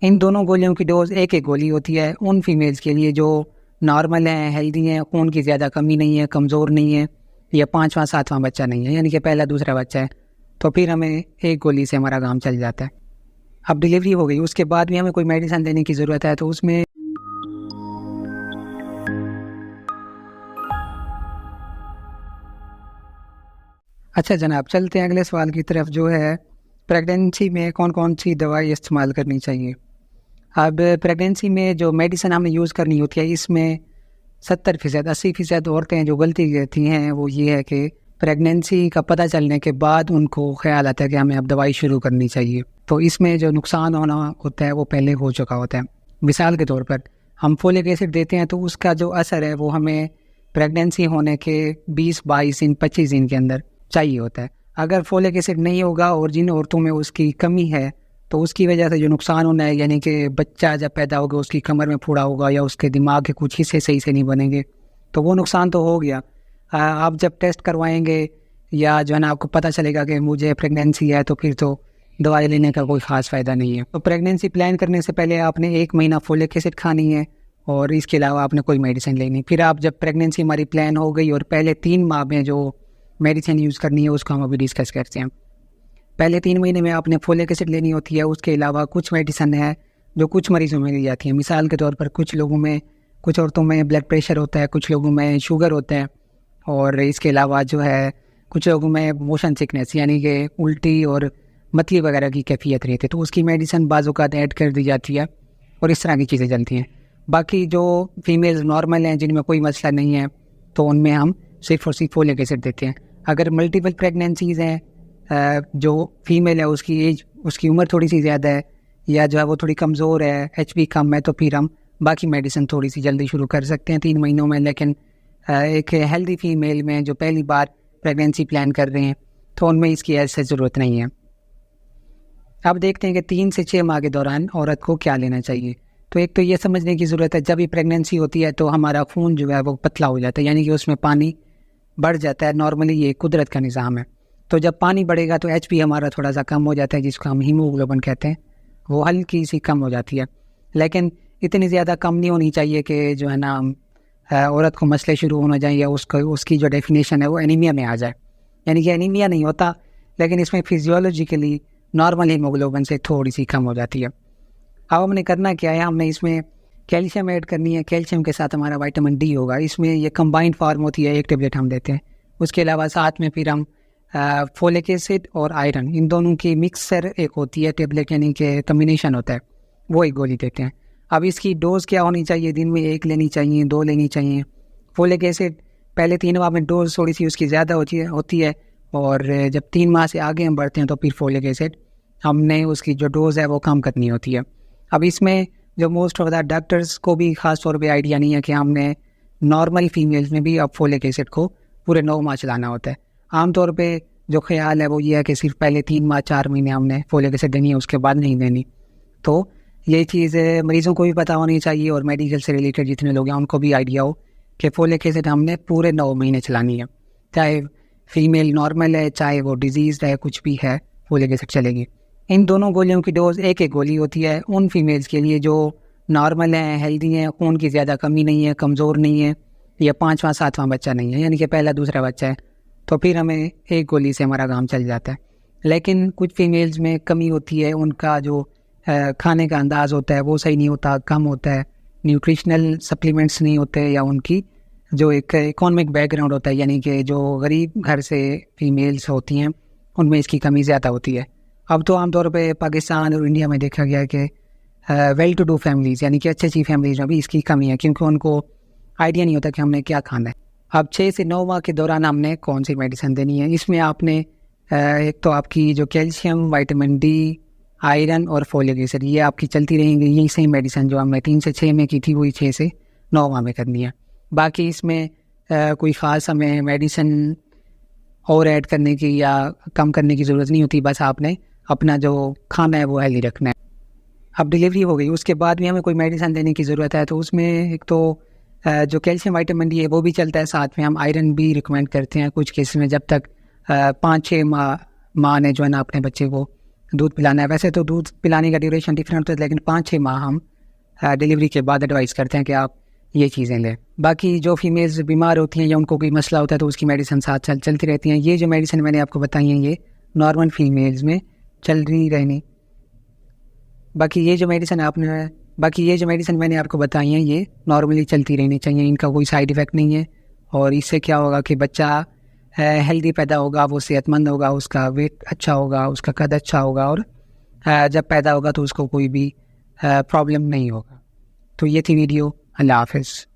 इन दोनों गोलियों की डोज एक एक गोली होती है उन फीमेल्स के लिए जो नॉर्मल हैं, हेल्दी हैं, खून की ज़्यादा कमी नहीं है, कमज़ोर नहीं है, या 5वां 7वां बच्चा नहीं है, यानी कि पहला दूसरा बच्चा है, तो फिर हमें एक गोली से हमारा काम चल जाता है। अब डिलीवरी हो गई, उसके बाद भी हमें कोई मेडिसिन देने की ज़रूरत है, तो उसमें अच्छा जनाब, चलते हैं अगले सवाल की तरफ, जो है प्रेगनेंसी में कौन कौन सी दवाई इस्तेमाल करनी चाहिए। अब प्रेगनेंसी में जो मेडिसिन हमें यूज़ करनी होती है, इसमें 70% 80% औरतें जो गलती करती हैं वो ये है कि प्रेगनेंसी का पता चलने के बाद उनको ख्याल आता है कि हमें अब दवाई शुरू करनी चाहिए, तो इसमें जो नुकसान होना होता है वो पहले हो चुका होता है। मिसाल के तौर पर हम फोलिक एसिड देते हैं तो उसका जो असर है वो हमें प्रेगनेंसी होने के 20-22 दिन 25 दिन के अंदर चाहिए होता है। अगर फोलिक एसिड नहीं होगा और जिन औरतों में उसकी कमी है तो उसकी वजह से जो नुकसान होना है, यानी कि बच्चा जब पैदा होगा उसकी कमर में फोड़ा होगा या उसके दिमाग के कुछ हिस्से सही से नहीं बनेंगे, तो वो नुकसान तो हो गया। आप जब टेस्ट करवाएंगे या जो है ना आपको पता चलेगा कि मुझे प्रेगनेंसी है, तो फिर तो दवाई लेने का कोई ख़ास फ़ायदा नहीं है। तो प्रेगनेंसी प्लान करने से पहले आपने 1 महीना फोलिक एसिड खानी है और इसके अलावा आपने कोई मेडिसिन लेनी। फिर आप जब प्रेगनेंसी हमारी प्लान हो गई और पहले 3 माह में जो मेडिसिन यूज़ करनी है उसको हम अभी डिस्कस करते हैं। पहले 3 महीने में आपने फोलिक एसिड लेनी होती है। उसके अलावा कुछ मेडिसिन है जो कुछ मरीज़ों में ली जाती है। मिसाल के तौर पर कुछ लोगों में, कुछ औरतों में ब्लड प्रेशर होता है, कुछ लोगों में शुगर होता है, और इसके अलावा जो है कुछ लोगों में मोशन सिकनेस यानी कि उल्टी और मतली वगैरह की कैफियत रहती है, तो उसकी मेडिसिन बाज़-औक़ात ऐड कर दी जाती है और इस तरह की चीज़ें चलती हैं। बाकी जो फीमेल्स नॉर्मल हैं जिनमें कोई मसला नहीं है तो उनमें हम सिर्फ और सिर्फ फोलिक एसिड देते हैं। अगर मल्टीपल प्रेगनेंसीज़ हैं, जो फीमेल है उसकी एज, उसकी उम्र थोड़ी सी ज़्यादा है या जो है वो थोड़ी कमज़ोर है, HP कम है, तो फिर हम बाकी मेडिसिन थोड़ी सी जल्दी शुरू कर सकते हैं 3 महीनों में। लेकिन एक हेल्दी फीमेल में जो पहली बार प्रेगनेंसी प्लान कर रहे हैं तो उनमें इसकी ऐसे ज़रूरत नहीं है। अब देखते हैं कि 3 से 6 माह के दौरान औरत को क्या लेना चाहिए। तो एक तो ये समझने की ज़रूरत है, जब भी प्रेगनेंसी होती है तो हमारा खून जो है वो पतला हो जाता है, यानी कि उसमें पानी बढ़ जाता है। नॉर्मली ये कुदरत का निज़ाम है। तो जब पानी बढ़ेगा तो HP हमारा थोड़ा सा कम हो जाता है, जिसको हम हीमोग्लोबिन कहते हैं, वो हल्की सी कम हो जाती है। लेकिन इतनी ज़्यादा कम नहीं होनी चाहिए कि जो है ना औरत को मसले शुरू होना चाहिए या उसकी जो डेफिनेशन है वो एनीमिया में आ जाए। यानी कि एनीमिया नहीं होता, लेकिन इसमें फिजियोलॉजिकली नॉर्मल हीमोग्लोबिन से थोड़ी सी कम हो जाती है। अब हमने करना क्या है, हमने इसमें कैल्शियम ऐड करनी है। कैल्शियम के साथ हमारा विटामिन D होगा। इसमें ये कंबाइंड फार्म होती है, एक टेबलेट हम देते हैं। उसके अलावा साथ में फिर हम फोलिक एसिड और आयरन, इन दोनों की मिक्सर एक होती है टेबलेट, यानी कि कम्बिनेशन होता है, वो एक गोली देते हैं। अब इसकी डोज़ क्या होनी चाहिए, दिन में 1 लेनी चाहिए, 2 लेनी चाहिए। फोलिक एसिड पहले 3 माह में डोज थोड़ी सी उसकी ज़्यादा होती है और जब 3 माह से आगे हम बढ़ते हैं तो फिर फोलिक एसिड हमने उसकी जो डोज़ है वो कम करनी होती है। अब इसमें जो मोस्ट ऑफ द डॉक्टर्स को भी ख़ास तौर पे आइडिया नहीं है कि हमने नॉर्मल फीमेल्स में भी अब फोलिक एसिड को पूरे 9 माह चलाना होता है। आमतौर पे जो ख्याल है वो ये है कि सिर्फ पहले 3 माह 4 महीने हमने फोलिक एसिड देनी है, उसके बाद नहीं देनी। तो ये चीज़ मरीज़ों को भी पता होनी चाहिए और मेडिकल से रिलेटेड जितने लोग हैं उनको भी आइडिया हो कि फोलिक एसिड हमने पूरे 9 महीने चलानी है। चाहे फीमेल नॉर्मल है, चाहे वो डिजीज़ है, कुछ भी है, फोलिक एसिड चलेगी। इन दोनों गोलियों की डोज़ एक एक गोली होती है उन फीमेल्स के लिए जो नॉर्मल हैं, हेल्दी हैं, खून की ज़्यादा कमी नहीं है, कमज़ोर नहीं है, या 5वां 7वां बच्चा नहीं है, यानी कि पहला दूसरा बच्चा है, तो फिर हमें एक गोली से हमारा काम चल जाता है। लेकिन कुछ फीमेल्स में कमी होती है, उनका जो खाने का अंदाज़ होता है वो सही नहीं होता, कम होता है, न्यूट्रिशनल सप्लीमेंट्स नहीं होते, या उनकी जो एक इकोनॉमिक बैकग्राउंड होता है, यानी कि जो गरीब घर से फीमेल्स होती हैं उनमें इसकी कमी ज़्यादा होती है। अब तो आमतौर पे पाकिस्तान और इंडिया में देखा गया है कि वेल टू डू फैमिलीज़, यानी कि अच्छी फैमिलीज़ में भी इसकी कमी है, क्योंकि उनको आइडिया नहीं होता कि हमने क्या खाना है। अब 6 से 9 माह के दौरान हमने कौन सी मेडिसिन देनी है, इसमें आपने एक तो आपकी जो कैल्शियम, विटामिन D, आयरन और फोलिक एसिड, ये आपकी चलती रहेंगी। यही सेम मेडिसिन जो हमने 3 से 6 में की थी वही 6 से 9 माह में करनी है। बाकी इसमें कोई ख़ास हमें मेडिसिन और ऐड करने की या कम करने की ज़रूरत नहीं होती, बस आपने अपना जो खाना है वो हेल्दी रखना है। अब डिलीवरी हो गई, उसके बाद भी हमें कोई मेडिसिन देने की ज़रूरत है, तो उसमें एक तो जो कैल्शियम विटामिन D है वो भी चलता है, साथ में हम आयरन भी रिकमेंड करते हैं कुछ केस में, जब तक 5-6 माह ने जो है ना अपने बच्चे को दूध पिलाना है। वैसे तो दूध पिलाने का ड्यूरेशन डिफरेंट होता है, लेकिन 5-6 माह हम डिलीवरी के बाद एडवाइस करते हैं कि आप ये चीज़ें लें। बाकी जो फीमेल्स बीमार होती हैं या उनको कोई मसला होता है तो उसकी मेडिसिन साथ साथ चलती रहती हैं। ये जो मेडिसिन मैंने आपको बताई हैं ये नॉर्मल फीमेल्स में चल रही रहनी। बाकी ये जो मेडिसिन मैंने आपको बताई हैं ये नॉर्मली चलती रहनी चाहिए, इनका कोई साइड इफ़ेक्ट नहीं है। और इससे क्या होगा कि बच्चा हेल्दी पैदा होगा, वो सेहतमंद होगा, उसका वेट अच्छा होगा, उसका कद अच्छा होगा, और जब पैदा होगा तो उसको कोई भी प्रॉब्लम नहीं होगा। तो ये थी वीडियो। अल्लाह हाफ़िज़।